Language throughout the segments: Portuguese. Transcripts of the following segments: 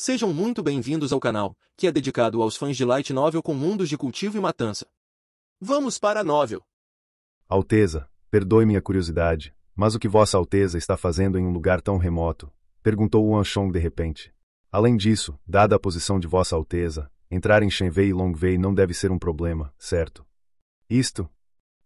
Sejam muito bem-vindos ao canal, que é dedicado aos fãs de Light Novel com mundos de cultivo e matança. Vamos para a novel. Alteza, perdoe minha curiosidade, mas o que Vossa Alteza está fazendo em um lugar tão remoto? Perguntou Yuan Shong de repente. Além disso, dada a posição de Vossa Alteza, entrar em Shenwei e Longwei não deve ser um problema, certo? Isto?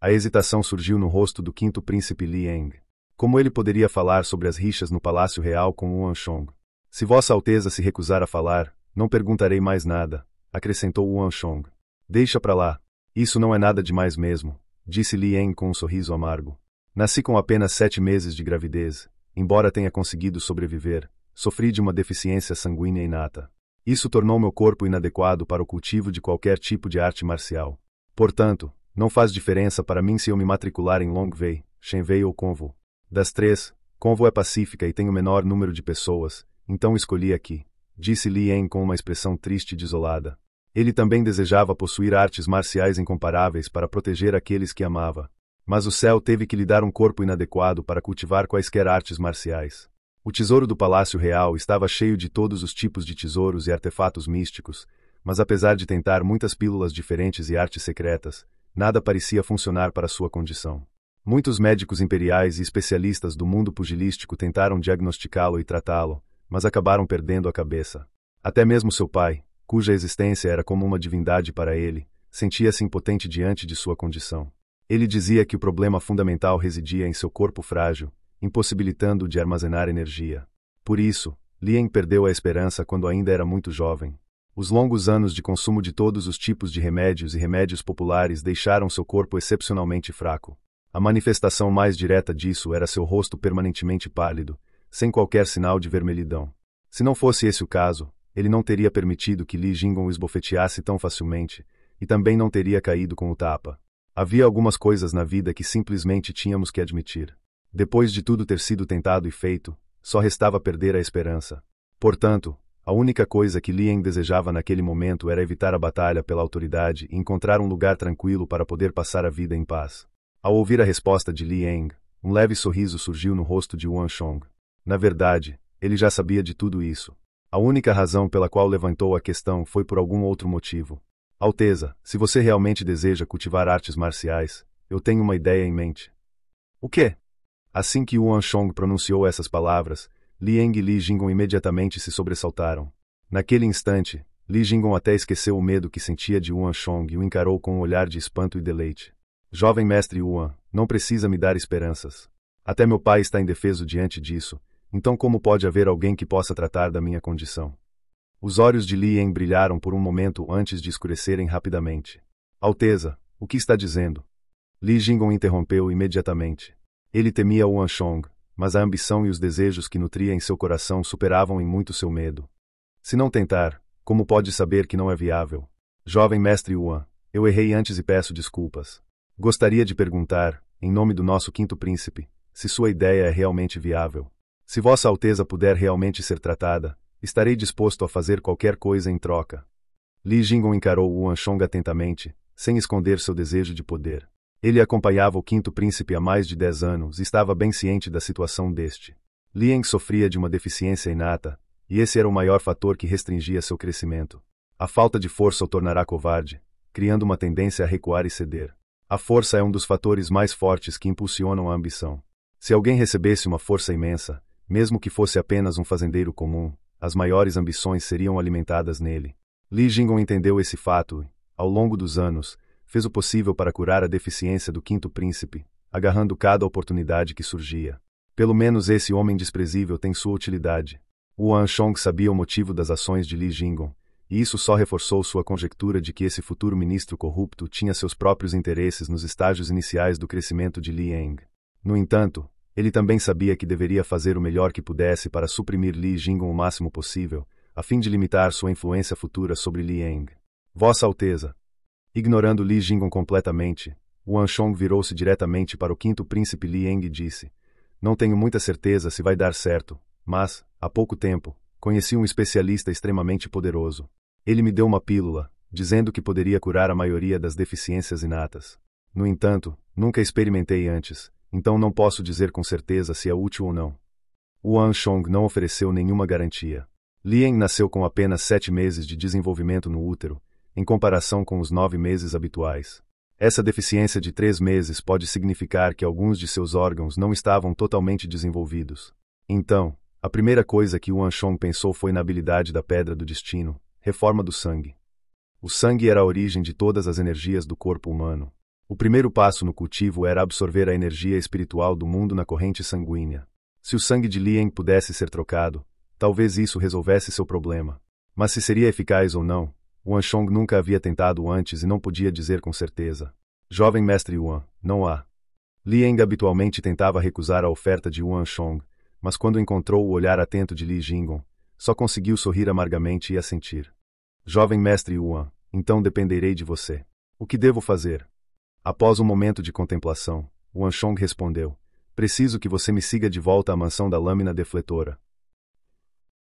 A hesitação surgiu no rosto do quinto príncipe Li Eng. Como ele poderia falar sobre as rixas no Palácio Real com Yuan Shong? Se Vossa Alteza se recusar a falar, não perguntarei mais nada, acrescentou Yuan Shong. Deixa pra lá. Isso não é nada demais mesmo, disse Li Eng com um sorriso amargo. Nasci com apenas 7 meses de gravidez, embora tenha conseguido sobreviver, sofri de uma deficiência sanguínea inata. Isso tornou meu corpo inadequado para o cultivo de qualquer tipo de arte marcial. Portanto, não faz diferença para mim se eu me matricular em Longwei, Shenwei ou Convo. Das 3, Convo é pacífica e tem o menor número de pessoas, então escolhi aqui, disse Li Eng com uma expressão triste e desolada. Ele também desejava possuir artes marciais incomparáveis para proteger aqueles que amava. Mas o céu teve que lhe dar um corpo inadequado para cultivar quaisquer artes marciais. O tesouro do Palácio Real estava cheio de todos os tipos de tesouros e artefatos místicos, mas apesar de tentar muitas pílulas diferentes e artes secretas, nada parecia funcionar para sua condição. Muitos médicos imperiais e especialistas do mundo pugilístico tentaram diagnosticá-lo e tratá-lo, mas acabaram perdendo a cabeça. Até mesmo seu pai, cuja existência era como uma divindade para ele, sentia-se impotente diante de sua condição. Ele dizia que o problema fundamental residia em seu corpo frágil, impossibilitando-o de armazenar energia. Por isso, Li Eng perdeu a esperança quando ainda era muito jovem. Os longos anos de consumo de todos os tipos de remédios e remédios populares deixaram seu corpo excepcionalmente fraco. A manifestação mais direta disso era seu rosto permanentemente pálido, sem qualquer sinal de vermelhidão. Se não fosse esse o caso, ele não teria permitido que Li Jingon o esbofeteasse tão facilmente, e também não teria caído com o tapa. Havia algumas coisas na vida que simplesmente tínhamos que admitir. Depois de tudo ter sido tentado e feito, só restava perder a esperança. Portanto, a única coisa que Li Eng desejava naquele momento era evitar a batalha pela autoridade e encontrar um lugar tranquilo para poder passar a vida em paz. Ao ouvir a resposta de Li Eng, um leve sorriso surgiu no rosto de Yuan Shong. Na verdade, ele já sabia de tudo isso. A única razão pela qual levantou a questão foi por algum outro motivo. Alteza, se você realmente deseja cultivar artes marciais, eu tenho uma ideia em mente. O quê? Assim que Yuan Shong pronunciou essas palavras, Li Eng e Li Jingon imediatamente se sobressaltaram. Naquele instante, Li Jingon até esqueceu o medo que sentia de Yuan Shong e o encarou com um olhar de espanto e deleite. Jovem mestre Yuan, não precisa me dar esperanças. Até meu pai está indefeso diante disso, então como pode haver alguém que possa tratar da minha condição? Os olhos de Li Eng brilharam por um momento antes de escurecerem rapidamente. Alteza, o que está dizendo? Li Jingon interrompeu imediatamente. Ele temia Yuan Shong, mas a ambição e os desejos que nutria em seu coração superavam em muito seu medo. Se não tentar, como pode saber que não é viável? Jovem mestre Yuan, eu errei antes e peço desculpas. Gostaria de perguntar, em nome do nosso quinto príncipe, se sua ideia é realmente viável. Se Vossa Alteza puder realmente ser tratada, estarei disposto a fazer qualquer coisa em troca. Li Jingon encarou Yuan Shong atentamente, sem esconder seu desejo de poder. Ele acompanhava o quinto príncipe há mais de 10 anos e estava bem ciente da situação deste. Li Eng sofria de uma deficiência inata, e esse era o maior fator que restringia seu crescimento. A falta de força o tornará covarde, criando uma tendência a recuar e ceder. A força é um dos fatores mais fortes que impulsionam a ambição. Se alguém recebesse uma força imensa, mesmo que fosse apenas um fazendeiro comum, as maiores ambições seriam alimentadas nele. Li Jingon entendeu esse fato e, ao longo dos anos, fez o possível para curar a deficiência do quinto príncipe, agarrando cada oportunidade que surgia. Pelo menos esse homem desprezível tem sua utilidade. Yuan Shong sabia o motivo das ações de Li Jingon, e isso só reforçou sua conjectura de que esse futuro ministro corrupto tinha seus próprios interesses nos estágios iniciais do crescimento de Li Eng. No entanto, ele também sabia que deveria fazer o melhor que pudesse para suprimir Li Jingon o máximo possível, a fim de limitar sua influência futura sobre Li Eng. Vossa Alteza. Ignorando Li Jingon completamente, Yuan Shong virou-se diretamente para o quinto príncipe Li Eng e disse: Não tenho muita certeza se vai dar certo, mas, há pouco tempo, conheci um especialista extremamente poderoso. Ele me deu uma pílula, dizendo que poderia curar a maioria das deficiências inatas. No entanto, nunca experimentei antes, então não posso dizer com certeza se é útil ou não. Yuan Shong não ofereceu nenhuma garantia. Liang nasceu com apenas 7 meses de desenvolvimento no útero, em comparação com os 9 meses habituais. Essa deficiência de 3 meses pode significar que alguns de seus órgãos não estavam totalmente desenvolvidos. Então, a primeira coisa que Yuan Shong pensou foi na habilidade da Pedra do Destino, reforma do sangue. O sangue era a origem de todas as energias do corpo humano. O primeiro passo no cultivo era absorver a energia espiritual do mundo na corrente sanguínea. Se o sangue de Liang pudesse ser trocado, talvez isso resolvesse seu problema. Mas se seria eficaz ou não, Yuan Shong nunca havia tentado antes e não podia dizer com certeza. Jovem mestre Yuan, não há. Liang habitualmente tentava recusar a oferta de Yuan Shong, mas quando encontrou o olhar atento de Li Jinggong, só conseguiu sorrir amargamente e assentir. Jovem mestre Yuan, então dependerei de você. O que devo fazer? Após um momento de contemplação, Yuan Shong respondeu: preciso que você me siga de volta à mansão da lâmina defletora.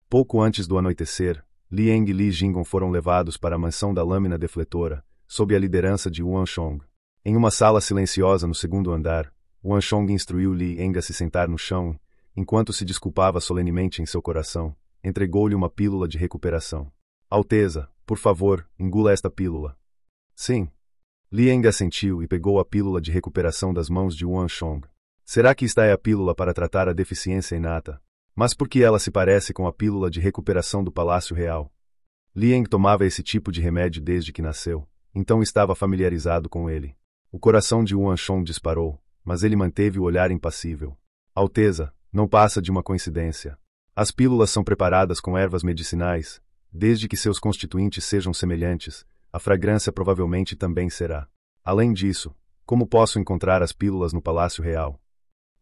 Pouco antes do anoitecer, Liang e Li Jinggong foram levados para a mansão da lâmina defletora, sob a liderança de Yuan Shong. Em uma sala silenciosa no segundo andar, Yuan Shong instruiu Liang a se sentar no chão, enquanto se desculpava solenemente em seu coração, entregou-lhe uma pílula de recuperação. Alteza, por favor, engula esta pílula. Sim. Liang assentiu e pegou a pílula de recuperação das mãos de Yuan Shong. Será que esta é a pílula para tratar a deficiência inata? Mas por que ela se parece com a pílula de recuperação do Palácio Real? Liang tomava esse tipo de remédio desde que nasceu, então estava familiarizado com ele. O coração de Yuan Shong disparou, mas ele manteve o olhar impassível. Alteza, não passa de uma coincidência. As pílulas são preparadas com ervas medicinais. Desde que seus constituintes sejam semelhantes, a fragrância provavelmente também será. Além disso, como posso encontrar as pílulas no Palácio Real?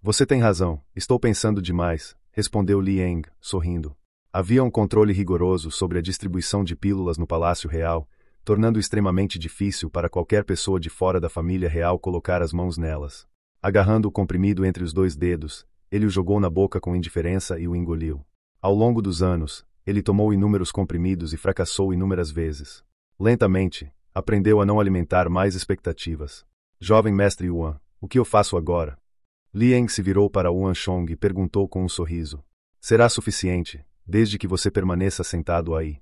Você tem razão, estou pensando demais, respondeu Liang, sorrindo. Havia um controle rigoroso sobre a distribuição de pílulas no Palácio Real, tornando extremamente difícil para qualquer pessoa de fora da família real colocar as mãos nelas. Agarrando o comprimido entre os 2 dedos, ele o jogou na boca com indiferença e o engoliu. Ao longo dos anos, ele tomou inúmeros comprimidos e fracassou inúmeras vezes. Lentamente, aprendeu a não alimentar mais expectativas. Jovem mestre Yuan, o que eu faço agora? Liang se virou para Yuan Shong e perguntou com um sorriso. Será suficiente, desde que você permaneça sentado aí.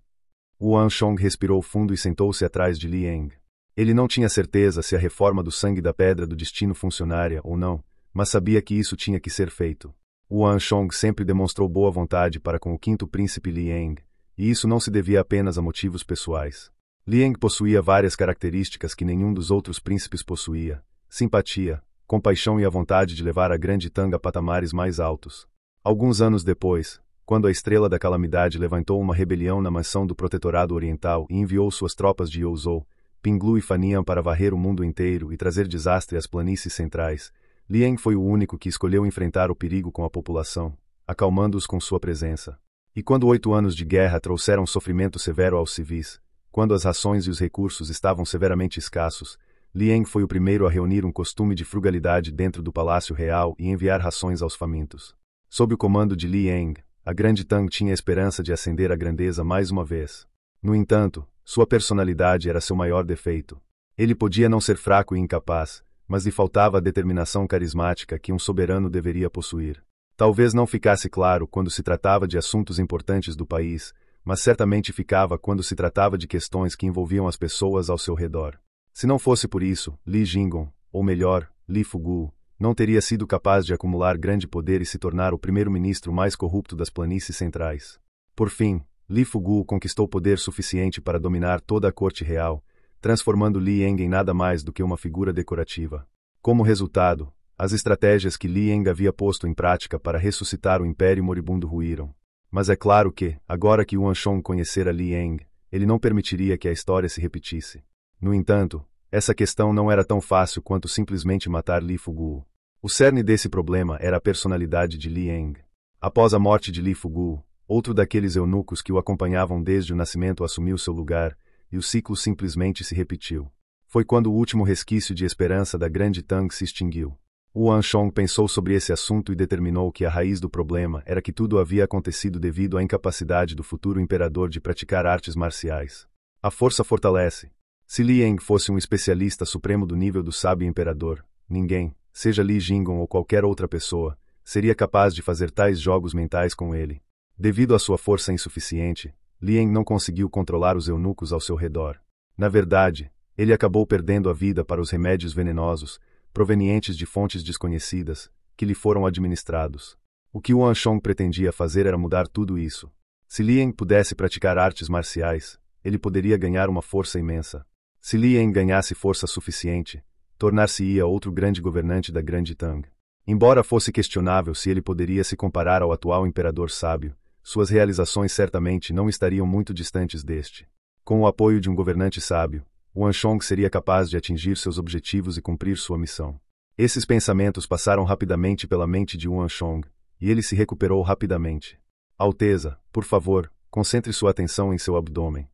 Yuan Shong respirou fundo e sentou-se atrás de Liang. Ele não tinha certeza se a reforma do sangue da Pedra do Destino funcionaria ou não, mas sabia que isso tinha que ser feito. Yuan Shong sempre demonstrou boa vontade para com o quinto príncipe Liang, e isso não se devia apenas a motivos pessoais. Liang possuía várias características que nenhum dos outros príncipes possuía: simpatia, compaixão e a vontade de levar a Grande Tang a patamares mais altos. Alguns anos depois, quando a Estrela da Calamidade levantou uma rebelião na mansão do Protetorado Oriental e enviou suas tropas de Youzhou, Pinglu e Fanian para varrer o mundo inteiro e trazer desastre às planícies centrais, Liang foi o único que escolheu enfrentar o perigo com a população, acalmando-os com sua presença. E quando 8 anos de guerra trouxeram sofrimento severo aos civis, quando as rações e os recursos estavam severamente escassos, Liang foi o primeiro a reunir um costume de frugalidade dentro do Palácio Real e enviar rações aos famintos. Sob o comando de Liang, a Grande Tang tinha a esperança de ascender à grandeza mais uma vez. No entanto, sua personalidade era seu maior defeito. Ele podia não ser fraco e incapaz, mas lhe faltava a determinação carismática que um soberano deveria possuir. Talvez não ficasse claro quando se tratava de assuntos importantes do país, mas certamente ficava quando se tratava de questões que envolviam as pessoas ao seu redor. Se não fosse por isso, Li Jinggong, ou melhor, Li Fugu, não teria sido capaz de acumular grande poder e se tornar o primeiro-ministro mais corrupto das planícies centrais. Por fim, Li Fugu conquistou poder suficiente para dominar toda a corte real, transformando Liang em nada mais do que uma figura decorativa. Como resultado, as estratégias que Liang havia posto em prática para ressuscitar o império moribundo ruíram. Mas é claro que, agora que Yuan Shong conhecera Liang, ele não permitiria que a história se repetisse. No entanto, essa questão não era tão fácil quanto simplesmente matar Li Fugu. O cerne desse problema era a personalidade de Liang. Após a morte de Li Fugu, outro daqueles eunucos que o acompanhavam desde o nascimento assumiu seu lugar, e o ciclo simplesmente se repetiu. Foi quando o último resquício de esperança da Grande Tang se extinguiu. Yuan Shong pensou sobre esse assunto e determinou que a raiz do problema era que tudo havia acontecido devido à incapacidade do futuro imperador de praticar artes marciais. A força fortalece. Se Liang fosse um especialista supremo do nível do sábio imperador, ninguém, seja Li Jinggong ou qualquer outra pessoa, seria capaz de fazer tais jogos mentais com ele. Devido à sua força insuficiente, Liang não conseguiu controlar os eunucos ao seu redor. Na verdade, ele acabou perdendo a vida para os remédios venenosos, provenientes de fontes desconhecidas, que lhe foram administrados. O que Yuan Shong pretendia fazer era mudar tudo isso. Se Liang pudesse praticar artes marciais, ele poderia ganhar uma força imensa. Se Liang ganhasse força suficiente, tornar-se-ia outro grande governante da Grande Tang. Embora fosse questionável se ele poderia se comparar ao atual imperador sábio, suas realizações certamente não estariam muito distantes deste. Com o apoio de um governante sábio, Yuan Shong seria capaz de atingir seus objetivos e cumprir sua missão. Esses pensamentos passaram rapidamente pela mente de Yuan Shong, e ele se recuperou rapidamente. Alteza, por favor, concentre sua atenção em seu abdômen.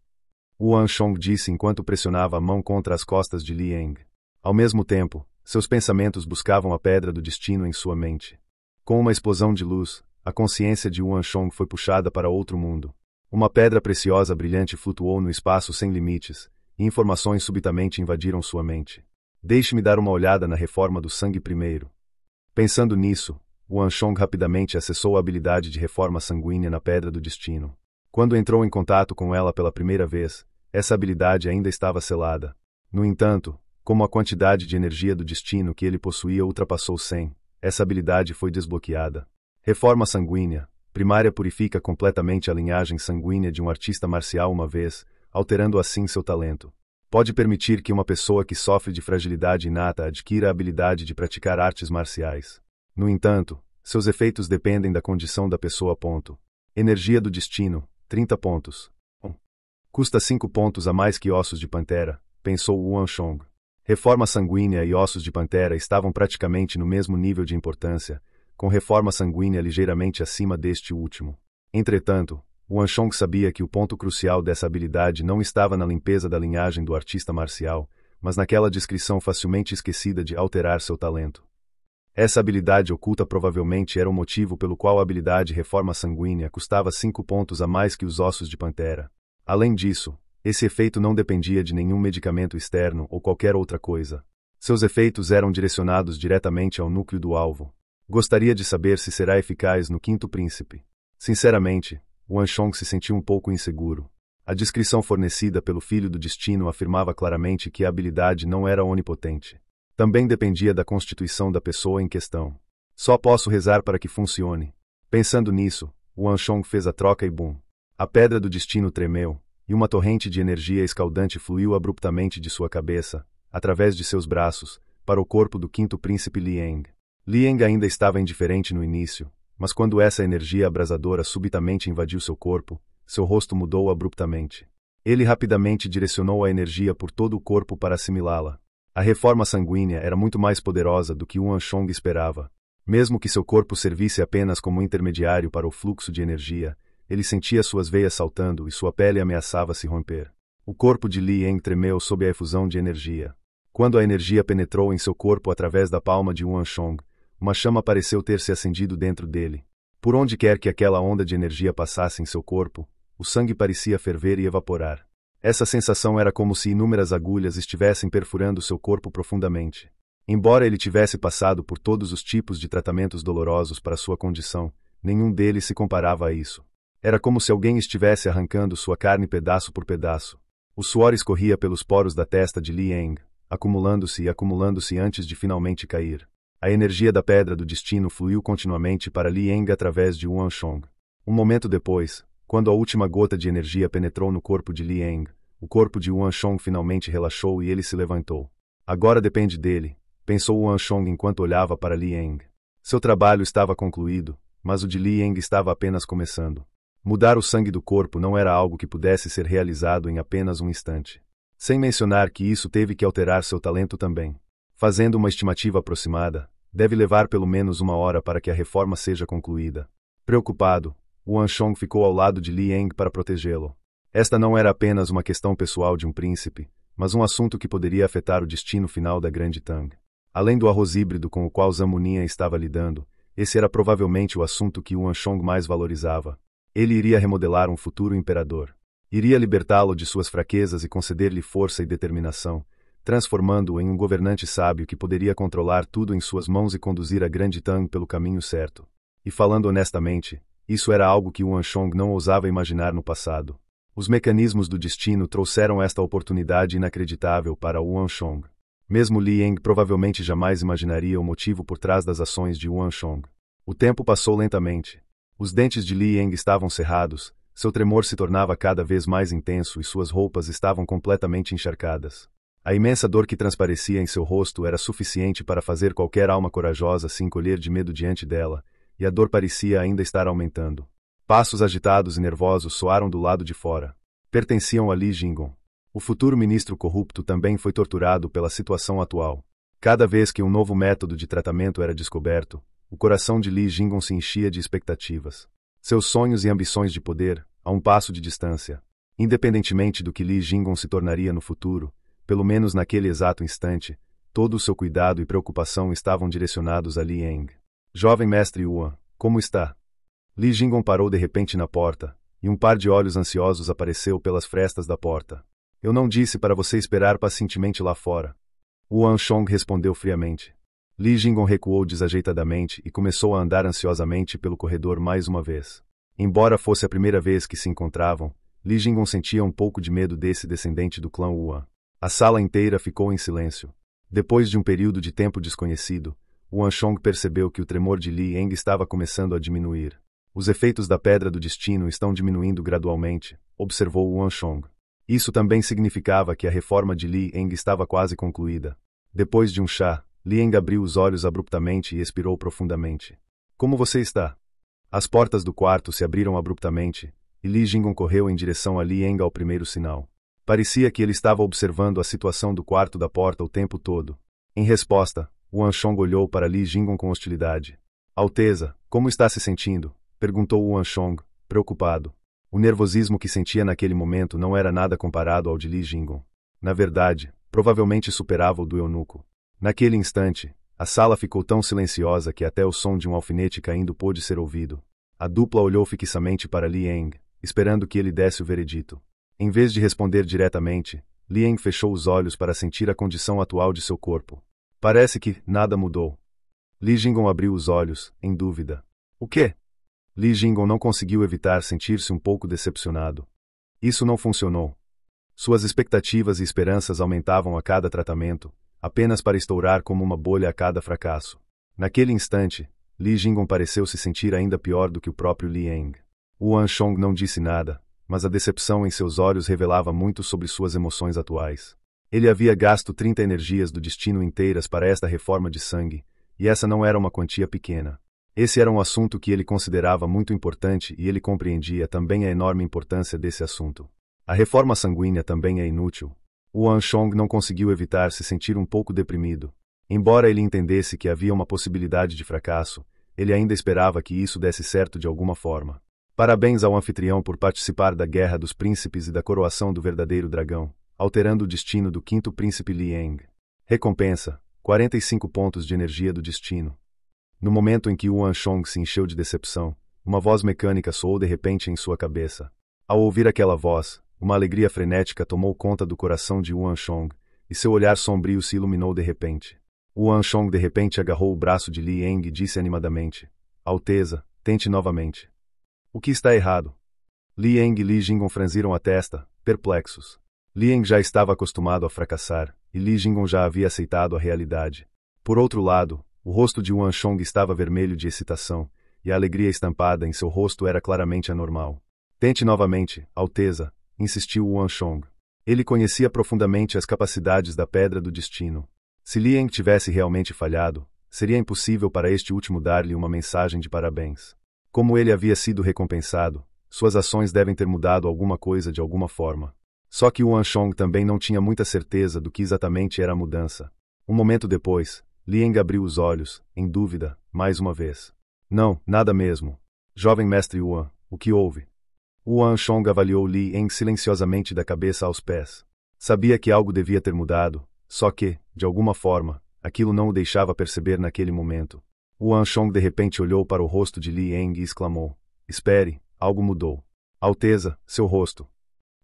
Yuan Shong disse enquanto pressionava a mão contra as costas de Liang. Ao mesmo tempo, seus pensamentos buscavam a pedra do destino em sua mente. Com uma explosão de luz, a consciência de Yuan Shong foi puxada para outro mundo. Uma pedra preciosa brilhante flutuou no espaço sem limites, e informações subitamente invadiram sua mente. Deixe-me dar uma olhada na reforma do sangue primeiro. Pensando nisso, Yuan Shong rapidamente acessou a habilidade de reforma sanguínea na Pedra do Destino. Quando entrou em contato com ela pela primeira vez, essa habilidade ainda estava selada. No entanto, como a quantidade de energia do destino que ele possuía ultrapassou 100, essa habilidade foi desbloqueada. Reforma sanguínea, primária purifica completamente a linhagem sanguínea de um artista marcial uma vez, alterando assim seu talento. Pode permitir que uma pessoa que sofre de fragilidade inata adquira a habilidade de praticar artes marciais. No entanto, seus efeitos dependem da condição da pessoa. Energia do destino, 30 pontos. Custa 5 pontos a mais que ossos de pantera, pensou Yuan Shong. Reforma sanguínea e ossos de pantera estavam praticamente no mesmo nível de importância, com reforma sanguínea ligeiramente acima deste último. Entretanto, Yuan Shong sabia que o ponto crucial dessa habilidade não estava na limpeza da linhagem do artista marcial, mas naquela descrição facilmente esquecida de alterar seu talento. Essa habilidade oculta provavelmente era o motivo pelo qual a habilidade reforma sanguínea custava 5 pontos a mais que os ossos de pantera. Além disso, esse efeito não dependia de nenhum medicamento externo ou qualquer outra coisa. Seus efeitos eram direcionados diretamente ao núcleo do alvo. Gostaria de saber se será eficaz no Quinto Príncipe. Sinceramente, Yuan Shong se sentiu um pouco inseguro. A descrição fornecida pelo Filho do Destino afirmava claramente que a habilidade não era onipotente. Também dependia da constituição da pessoa em questão. Só posso rezar para que funcione. Pensando nisso, Yuan Shong fez a troca e bum. A pedra do destino tremeu, e uma torrente de energia escaldante fluiu abruptamente de sua cabeça, através de seus braços, para o corpo do Quinto Príncipe Liang. Liang ainda estava indiferente no início, mas quando essa energia abrasadora subitamente invadiu seu corpo, seu rosto mudou abruptamente. Ele rapidamente direcionou a energia por todo o corpo para assimilá-la. A reforma sanguínea era muito mais poderosa do que Yuan Shong esperava. Mesmo que seu corpo servisse apenas como intermediário para o fluxo de energia, ele sentia suas veias saltando e sua pele ameaçava se romper. O corpo de Liang tremeu sob a efusão de energia. Quando a energia penetrou em seu corpo através da palma de Yuan Shong, uma chama pareceu ter se acendido dentro dele. Por onde quer que aquela onda de energia passasse em seu corpo, o sangue parecia ferver e evaporar. Essa sensação era como se inúmeras agulhas estivessem perfurando seu corpo profundamente. Embora ele tivesse passado por todos os tipos de tratamentos dolorosos para sua condição, nenhum deles se comparava a isso. Era como se alguém estivesse arrancando sua carne pedaço por pedaço. O suor escorria pelos poros da testa de Liang, acumulando-se e acumulando-se antes de finalmente cair. A energia da Pedra do Destino fluiu continuamente para Liang através de Yuan Shong. Um momento depois, quando a última gota de energia penetrou no corpo de Liang, o corpo de Yuan Shong finalmente relaxou e ele se levantou. Agora depende dele, pensou Yuan Shong enquanto olhava para Liang. Seu trabalho estava concluído, mas o de Liang estava apenas começando. Mudar o sangue do corpo não era algo que pudesse ser realizado em apenas um instante. Sem mencionar que isso teve que alterar seu talento também. Fazendo uma estimativa aproximada, deve levar pelo menos 1 hora para que a reforma seja concluída. Preocupado, Yuan Shong ficou ao lado de Liang para protegê-lo. Esta não era apenas uma questão pessoal de um príncipe, mas um assunto que poderia afetar o destino final da Grande Tang. Além do arroz híbrido com o qual Zamuninha estava lidando, esse era provavelmente o assunto que Yuan Shong mais valorizava. Ele iria remodelar um futuro imperador. Iria libertá-lo de suas fraquezas e conceder-lhe força e determinação, transformando-o em um governante sábio que poderia controlar tudo em suas mãos e conduzir a Grande Tang pelo caminho certo. E falando honestamente, Isso era algo que Yuan Shong não ousava imaginar no passado. Os mecanismos do destino trouxeram esta oportunidade inacreditável para Yuan Shong. Mesmo Li Ying provavelmente jamais imaginaria o motivo por trás das ações de Yuan Shong. O tempo passou lentamente. Os dentes de Li Ying estavam cerrados, seu tremor se tornava cada vez mais intenso e suas roupas estavam completamente encharcadas. A imensa dor que transparecia em seu rosto era suficiente para fazer qualquer alma corajosa se encolher de medo diante dela, e a dor parecia ainda estar aumentando. Passos agitados e nervosos soaram do lado de fora. Pertenciam a Li Jinggong. O futuro ministro corrupto também foi torturado pela situação atual. Cada vez que um novo método de tratamento era descoberto, o coração de Li Jinggong se enchia de expectativas. Seus sonhos e ambições de poder, a um passo de distância. Independentemente do que Li Jinggong se tornaria no futuro, pelo menos naquele exato instante, todo o seu cuidado e preocupação estavam direcionados a Li Ying. Jovem mestre Yuan, como está? Li Jinggong parou de repente na porta, e um par de olhos ansiosos apareceu pelas frestas da porta. Eu não disse para você esperar pacientemente lá fora. Yuan Shong respondeu friamente. Li Jinggong recuou desajeitadamente e começou a andar ansiosamente pelo corredor mais uma vez. Embora fosse a primeira vez que se encontravam, Li Jinggong sentia um pouco de medo desse descendente do clã Yuan. A sala inteira ficou em silêncio. Depois de um período de tempo desconhecido, Yuan Shong percebeu que o tremor de Li Ying estava começando a diminuir. Os efeitos da Pedra do Destino estão diminuindo gradualmente, observou Yuan Shong. Isso também significava que a reforma de Li Ying estava quase concluída. Depois de um chá, Li Ying abriu os olhos abruptamente e expirou profundamente. Como você está? As portas do quarto se abriram abruptamente, e Li Jinggong correu em direção a Li Ying ao primeiro sinal. Parecia que ele estava observando a situação do quarto da porta o tempo todo. Em resposta, Yuan Shong olhou para Li Jinggong com hostilidade. Alteza, como está se sentindo? Perguntou Yuan Shong, preocupado. O nervosismo que sentia naquele momento não era nada comparado ao de Li Jinggong. Na verdade, provavelmente superava o do eunuco. Naquele instante, a sala ficou tão silenciosa que até o som de um alfinete caindo pôde ser ouvido. A dupla olhou fixamente para Li Ying, esperando que ele desse o veredito. Em vez de responder diretamente, Li Ying fechou os olhos para sentir a condição atual de seu corpo. Parece que nada mudou. Li Jinggong abriu os olhos, em dúvida. O quê? Li Jinggong não conseguiu evitar sentir-se um pouco decepcionado. Isso não funcionou. Suas expectativas e esperanças aumentavam a cada tratamento, apenas para estourar como uma bolha a cada fracasso. Naquele instante, Li Jinggong pareceu se sentir ainda pior do que o próprio Li Ying. Yuan Shong não disse nada, mas a decepção em seus olhos revelava muito sobre suas emoções atuais. Ele havia gasto 30 energias do destino inteiras para esta reforma de sangue, e essa não era uma quantia pequena. Esse era um assunto que ele considerava muito importante e ele compreendia também a enorme importância desse assunto. A reforma sanguínea também é inútil. Yuan Shong não conseguiu evitar se sentir um pouco deprimido. Embora ele entendesse que havia uma possibilidade de fracasso, ele ainda esperava que isso desse certo de alguma forma. Parabéns ao anfitrião por participar da Guerra dos Príncipes e da coroação do verdadeiro dragão, alterando o destino do quinto príncipe Li Ying. Recompensa: 45 pontos de energia do destino. No momento em que Yuan Shong se encheu de decepção, uma voz mecânica soou de repente em sua cabeça. Ao ouvir aquela voz, uma alegria frenética tomou conta do coração de Yuan Shong, e seu olhar sombrio se iluminou de repente. Yuan Shong de repente agarrou o braço de Li Ying e disse animadamente: Alteza, tente novamente. O que está errado? Li Ying e Li Jinggong franziram a testa, perplexos. Li Ying já estava acostumado a fracassar, e Li Jinggong já havia aceitado a realidade. Por outro lado, o rosto de Yuan Shong estava vermelho de excitação, e a alegria estampada em seu rosto era claramente anormal. Tente novamente, Alteza, insistiu Yuan Shong. Ele conhecia profundamente as capacidades da Pedra do Destino. Se Li Ying tivesse realmente falhado, seria impossível para este último dar-lhe uma mensagem de parabéns. Como ele havia sido recompensado, suas ações devem ter mudado alguma coisa de alguma forma. Só que Yuan Shong também não tinha muita certeza do que exatamente era a mudança. Um momento depois, Li Ying abriu os olhos, em dúvida, mais uma vez. Não, nada mesmo. Jovem mestre Yuan, o que houve? Yuan Shong avaliou Li Ying silenciosamente da cabeça aos pés. Sabia que algo devia ter mudado, só que, de alguma forma, aquilo não o deixava perceber naquele momento. Yuan Shong de repente olhou para o rosto de Li Ying e exclamou: Espere, algo mudou. Alteza, seu rosto.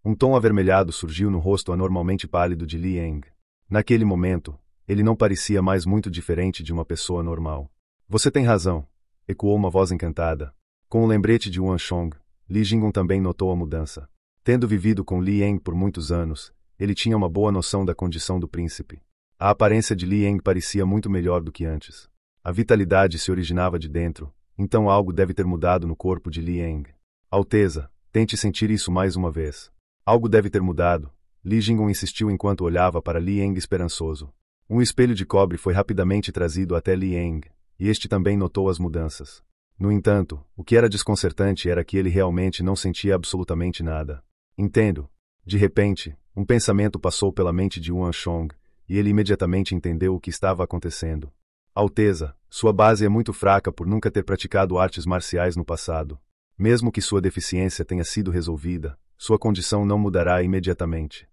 Um tom avermelhado surgiu no rosto anormalmente pálido de Li Ying. Naquele momento, ele não parecia mais muito diferente de uma pessoa normal. Você tem razão, ecoou uma voz encantada. Com o lembrete de Yuan Shong, Li Jinggong também notou a mudança. Tendo vivido com Li Eng por muitos anos, ele tinha uma boa noção da condição do príncipe. A aparência de Li Eng parecia muito melhor do que antes. A vitalidade se originava de dentro, então algo deve ter mudado no corpo de Li Eng. Alteza, tente sentir isso mais uma vez. Algo deve ter mudado. Li Jinggong insistiu enquanto olhava para Li Eng esperançoso. Um espelho de cobre foi rapidamente trazido até Li Eng, e este também notou as mudanças. No entanto, o que era desconcertante era que ele realmente não sentia absolutamente nada. Entendo. De repente, um pensamento passou pela mente de Yuan Shong, e ele imediatamente entendeu o que estava acontecendo. Alteza, sua base é muito fraca por nunca ter praticado artes marciais no passado. Mesmo que sua deficiência tenha sido resolvida, sua condição não mudará imediatamente.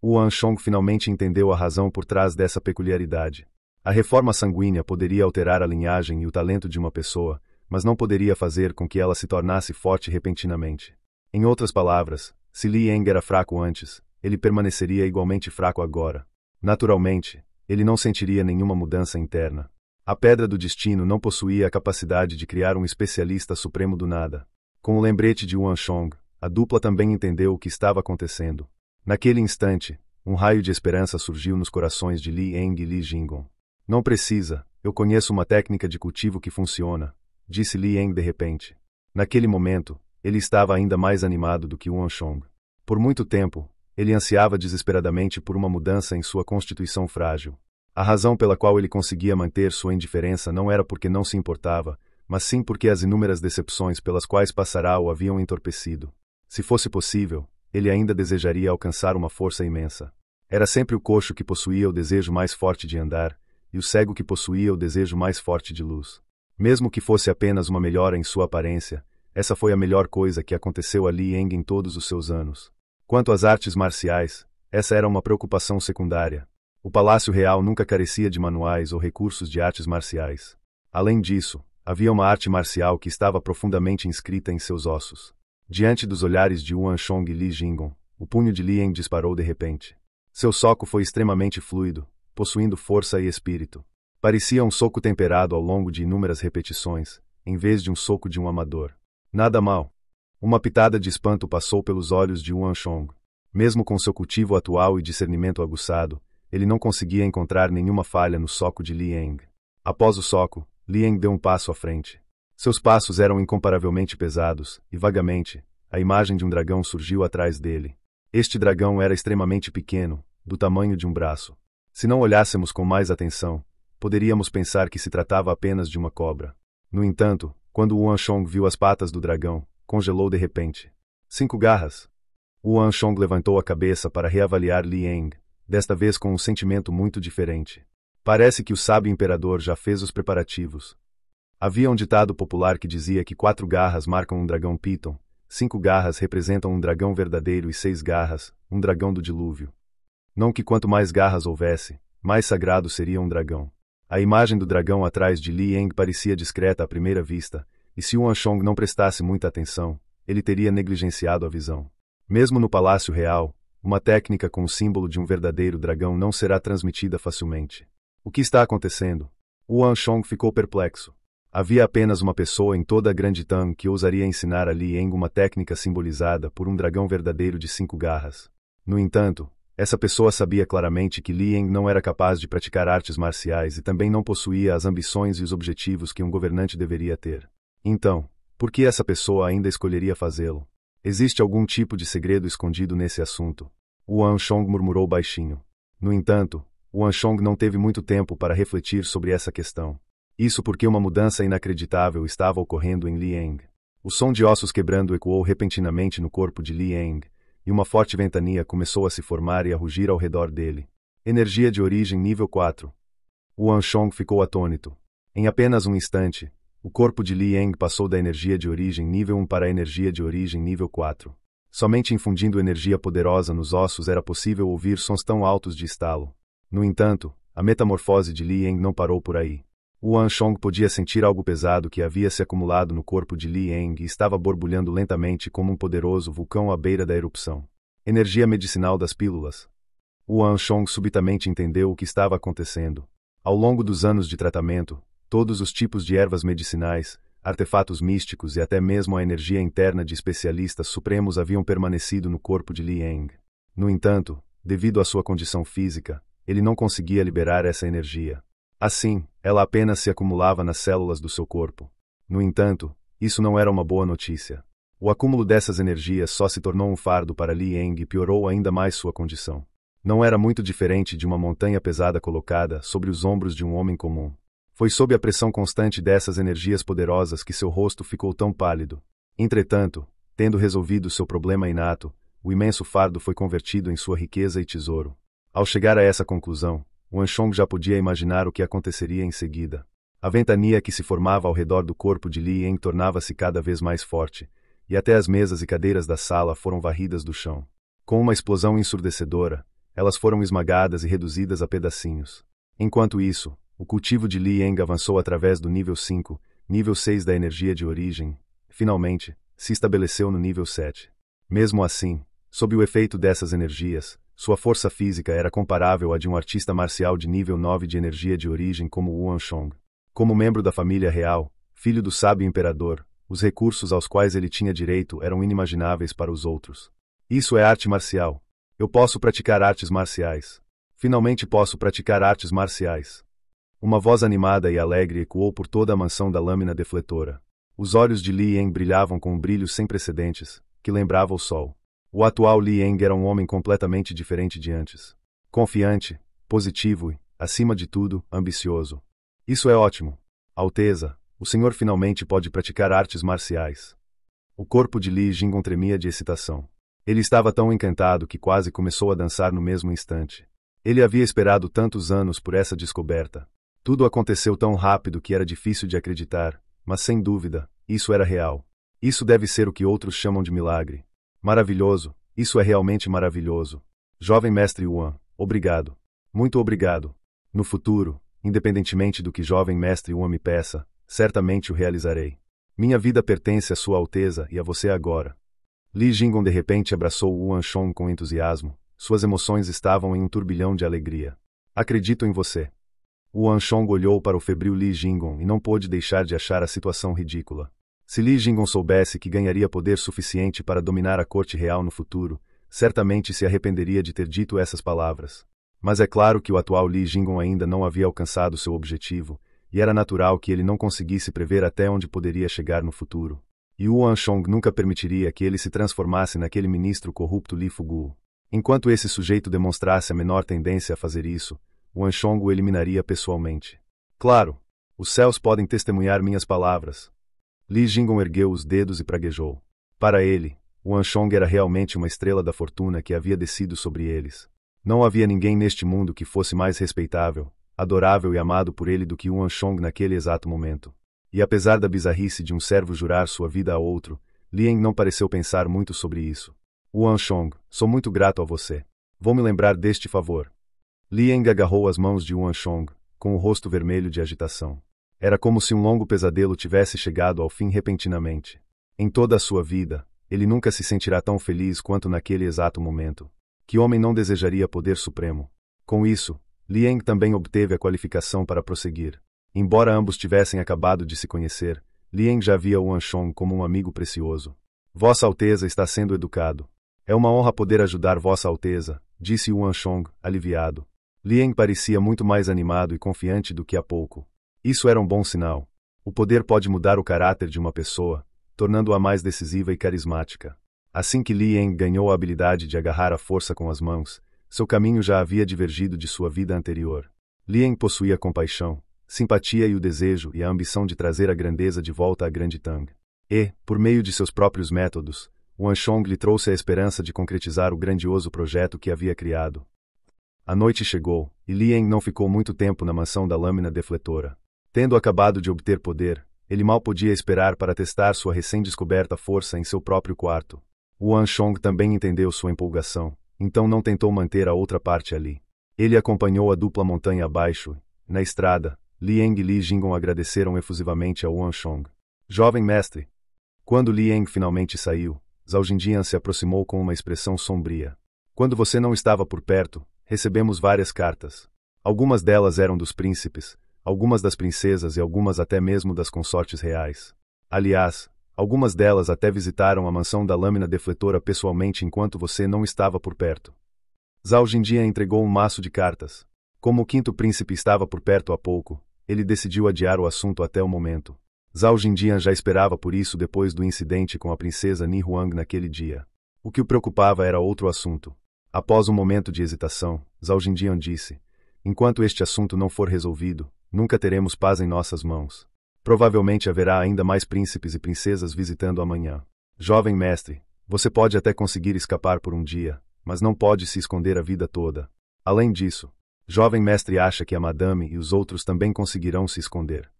Yuan Shong finalmente entendeu a razão por trás dessa peculiaridade. A reforma sanguínea poderia alterar a linhagem e o talento de uma pessoa, mas não poderia fazer com que ela se tornasse forte repentinamente. Em outras palavras, se Li Eng era fraco antes, ele permaneceria igualmente fraco agora. Naturalmente, ele não sentiria nenhuma mudança interna. A Pedra do Destino não possuía a capacidade de criar um especialista supremo do nada. Com o lembrete de Yuan Shong, a dupla também entendeu o que estava acontecendo. Naquele instante, um raio de esperança surgiu nos corações de Li Eng e Li Jinggong. Não precisa, eu conheço uma técnica de cultivo que funciona, disse Li Eng de repente. Naquele momento, ele estava ainda mais animado do que Yuan Shong. Por muito tempo, ele ansiava desesperadamente por uma mudança em sua constituição frágil. A razão pela qual ele conseguia manter sua indiferença não era porque não se importava, mas sim porque as inúmeras decepções pelas quais passará o haviam entorpecido. Se fosse possível, ele ainda desejaria alcançar uma força imensa. Era sempre o coxo que possuía o desejo mais forte de andar, e o cego que possuía o desejo mais forte de luz. Mesmo que fosse apenas uma melhora em sua aparência, essa foi a melhor coisa que aconteceu a Li Eng em todos os seus anos. Quanto às artes marciais, essa era uma preocupação secundária. O Palácio Real nunca carecia de manuais ou recursos de artes marciais. Além disso, havia uma arte marcial que estava profundamente inscrita em seus ossos. Diante dos olhares de Yuan Shong e Li Jinggong, o punho de Li Eng disparou de repente. Seu soco foi extremamente fluido, possuindo força e espírito. Parecia um soco temperado ao longo de inúmeras repetições, em vez de um soco de um amador. Nada mal. Uma pitada de espanto passou pelos olhos de Yuan Shong. Mesmo com seu cultivo atual e discernimento aguçado, ele não conseguia encontrar nenhuma falha no soco de Li Eng. Após o soco, Li Eng deu um passo à frente. Seus passos eram incomparavelmente pesados, e vagamente, a imagem de um dragão surgiu atrás dele. Este dragão era extremamente pequeno, do tamanho de um braço. Se não olhássemos com mais atenção, poderíamos pensar que se tratava apenas de uma cobra. No entanto, quando Yuan Shong viu as patas do dragão, congelou de repente. 5 garras. Yuan Shong levantou a cabeça para reavaliar Li Eng, desta vez com um sentimento muito diferente. Parece que o sábio imperador já fez os preparativos. Havia um ditado popular que dizia que 4 garras marcam um dragão Piton, 5 garras representam um dragão verdadeiro e 6 garras, um dragão do dilúvio. Não que quanto mais garras houvesse, mais sagrado seria um dragão. A imagem do dragão atrás de Li Eng parecia discreta à primeira vista, e se Yuan Shong não prestasse muita atenção, ele teria negligenciado a visão. Mesmo no Palácio Real, uma técnica com o símbolo de um verdadeiro dragão não será transmitida facilmente. O que está acontecendo? Yuan Shong ficou perplexo. Havia apenas uma pessoa em toda a Grande Tang que ousaria ensinar a Li Eng uma técnica simbolizada por um dragão verdadeiro de 5 garras. No entanto, essa pessoa sabia claramente que Li Eng não era capaz de praticar artes marciais e também não possuía as ambições e os objetivos que um governante deveria ter. Então, por que essa pessoa ainda escolheria fazê-lo? Existe algum tipo de segredo escondido nesse assunto? Yuan Shong murmurou baixinho. No entanto, Yuan Shong não teve muito tempo para refletir sobre essa questão. Isso porque uma mudança inacreditável estava ocorrendo em Li Eng. O som de ossos quebrando ecoou repentinamente no corpo de Li Eng, e uma forte ventania começou a se formar e a rugir ao redor dele. Energia de origem nível 4. Yuan Shong ficou atônito. Em apenas um instante, o corpo de Li Eng passou da energia de origem nível 1 para a energia de origem nível 4. Somente infundindo energia poderosa nos ossos era possível ouvir sons tão altos de estalo. No entanto, a metamorfose de Li Eng não parou por aí. Yuan Shong podia sentir algo pesado que havia se acumulado no corpo de Li Eng e estava borbulhando lentamente como um poderoso vulcão à beira da erupção. Energia medicinal das pílulas. Yuan Shong subitamente entendeu o que estava acontecendo. Ao longo dos anos de tratamento, todos os tipos de ervas medicinais, artefatos místicos e até mesmo a energia interna de especialistas supremos haviam permanecido no corpo de Li Yang. No entanto, devido à sua condição física, ele não conseguia liberar essa energia. Assim, ela apenas se acumulava nas células do seu corpo. No entanto, isso não era uma boa notícia. O acúmulo dessas energias só se tornou um fardo para Li Yang e piorou ainda mais sua condição. Não era muito diferente de uma montanha pesada colocada sobre os ombros de um homem comum. Foi sob a pressão constante dessas energias poderosas que seu rosto ficou tão pálido. Entretanto, tendo resolvido seu problema inato, o imenso fardo foi convertido em sua riqueza e tesouro. Ao chegar a essa conclusão, Wan Chong já podia imaginar o que aconteceria em seguida. A ventania que se formava ao redor do corpo de Li Yang tornava-se cada vez mais forte, e até as mesas e cadeiras da sala foram varridas do chão. Com uma explosão ensurdecedora, elas foram esmagadas e reduzidas a pedacinhos. Enquanto isso, o cultivo de Li Yang avançou através do nível 5, nível 6 da energia de origem, e, finalmente, se estabeleceu no nível 7. Mesmo assim, sob o efeito dessas energias, sua força física era comparável à de um artista marcial de nível 9 de energia de origem como Wan Chong. Como membro da família real, filho do sábio imperador, os recursos aos quais ele tinha direito eram inimagináveis para os outros. Isso é arte marcial. Eu posso praticar artes marciais. Finalmente posso praticar artes marciais. Uma voz animada e alegre ecoou por toda a mansão da lâmina defletora. Os olhos de Li Yang brilhavam com um brilho sem precedentes, que lembrava o sol. O atual Li Yang era um homem completamente diferente de antes. Confiante, positivo e, acima de tudo, ambicioso. Isso é ótimo. Alteza, o senhor finalmente pode praticar artes marciais. O corpo de Li Jingon tremia de excitação. Ele estava tão encantado que quase começou a dançar no mesmo instante. Ele havia esperado tantos anos por essa descoberta. Tudo aconteceu tão rápido que era difícil de acreditar, mas sem dúvida, isso era real. Isso deve ser o que outros chamam de milagre. Maravilhoso, isso é realmente maravilhoso. Jovem mestre Wan, obrigado. Muito obrigado. No futuro, independentemente do que jovem mestre Wan me peça, certamente o realizarei. Minha vida pertence à Sua Alteza e a você agora. Li Jingon de repente abraçou Wan Chong com entusiasmo. Suas emoções estavam em um turbilhão de alegria. Acredito em você. Wan Chong olhou para o febril Li Jingon e não pôde deixar de achar a situação ridícula. Se Li Jingon soubesse que ganharia poder suficiente para dominar a corte real no futuro, certamente se arrependeria de ter dito essas palavras. Mas é claro que o atual Li Jingon ainda não havia alcançado seu objetivo, e era natural que ele não conseguisse prever até onde poderia chegar no futuro. E Wan Chong nunca permitiria que ele se transformasse naquele ministro corrupto Li Fugu. Enquanto esse sujeito demonstrasse a menor tendência a fazer isso, Wan Chong o eliminaria pessoalmente. Claro, os céus podem testemunhar minhas palavras. Li Jingon ergueu os dedos e praguejou. Para ele, Wan Chong era realmente uma estrela da fortuna que havia descido sobre eles. Não havia ninguém neste mundo que fosse mais respeitável, adorável e amado por ele do que Wan Chong naquele exato momento. E apesar da bizarrice de um servo jurar sua vida a outro, Li Yang não pareceu pensar muito sobre isso. Wan Chong, sou muito grato a você. Vou me lembrar deste favor. Li Yang agarrou as mãos de Wan Chong, com o rosto vermelho de agitação. Era como se um longo pesadelo tivesse chegado ao fim repentinamente. Em toda a sua vida, ele nunca se sentirá tão feliz quanto naquele exato momento. Que homem não desejaria poder supremo? Com isso, Li Yang também obteve a qualificação para prosseguir. Embora ambos tivessem acabado de se conhecer, Li Yang já via Wan Chong como um amigo precioso. Vossa Alteza está sendo educado. É uma honra poder ajudar Vossa Alteza, disse Wan Chong, aliviado. Li Yang parecia muito mais animado e confiante do que há pouco. Isso era um bom sinal. O poder pode mudar o caráter de uma pessoa, tornando-a mais decisiva e carismática. Assim que Li Yang ganhou a habilidade de agarrar a força com as mãos, seu caminho já havia divergido de sua vida anterior. Li Yang possuía compaixão, simpatia e o desejo e a ambição de trazer a grandeza de volta à Grande Tang. E, por meio de seus próprios métodos, Wan Chong lhe trouxe a esperança de concretizar o grandioso projeto que havia criado. A noite chegou, e Li Yang não ficou muito tempo na mansão da lâmina defletora. Tendo acabado de obter poder, ele mal podia esperar para testar sua recém-descoberta força em seu próprio quarto. Wan Chong também entendeu sua empolgação, então não tentou manter a outra parte ali. Ele acompanhou a dupla montanha abaixo, e, na estrada, Li Yang e Li Jingon agradeceram efusivamente a Wan Chong. Jovem mestre. Quando Li Yang finalmente saiu, Zhao Jindian se aproximou com uma expressão sombria. Quando você não estava por perto, recebemos várias cartas. Algumas delas eram dos príncipes, algumas das princesas e algumas até mesmo das consortes reais. Aliás, algumas delas até visitaram a mansão da lâmina defletora pessoalmente enquanto você não estava por perto. Zhao Jindian entregou um maço de cartas. Como o quinto príncipe estava por perto há pouco, ele decidiu adiar o assunto até o momento. Zhao Jindian já esperava por isso depois do incidente com a princesa Ni Huang naquele dia. O que o preocupava era outro assunto. Após um momento de hesitação, Zhao Jindian disse: enquanto este assunto não for resolvido, nunca teremos paz em nossas mãos. Provavelmente haverá ainda mais príncipes e princesas visitando amanhã. Jovem mestre, você pode até conseguir escapar por um dia, mas não pode se esconder a vida toda. Além disso, jovem mestre acha que a madame e os outros também conseguirão se esconder.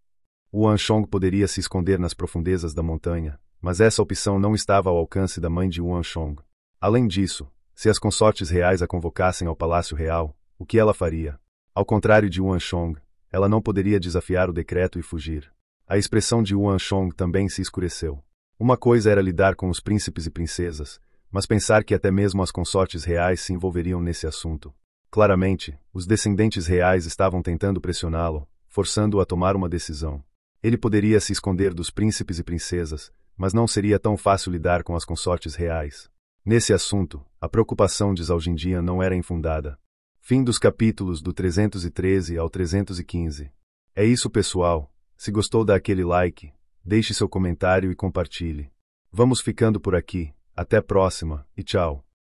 O Wanshong poderia se esconder nas profundezas da montanha, mas essa opção não estava ao alcance da mãe de Wanshong. Além disso, se as consortes reais a convocassem ao Palácio Real, o que ela faria? Ao contrário de Wanshong, ela não poderia desafiar o decreto e fugir. A expressão de Wanshong também se escureceu. Uma coisa era lidar com os príncipes e princesas, mas pensar que até mesmo as consortes reais se envolveriam nesse assunto. Claramente, os descendentes reais estavam tentando pressioná-lo, forçando-o a tomar uma decisão. Ele poderia se esconder dos príncipes e princesas, mas não seria tão fácil lidar com as consortes reais. Nesse assunto, a preocupação de Zhao Jindian não era infundada. Fim dos capítulos do 313 ao 315. É isso, pessoal. Se gostou, dá aquele like, deixe seu comentário e compartilhe. Vamos ficando por aqui. Até a próxima, e tchau.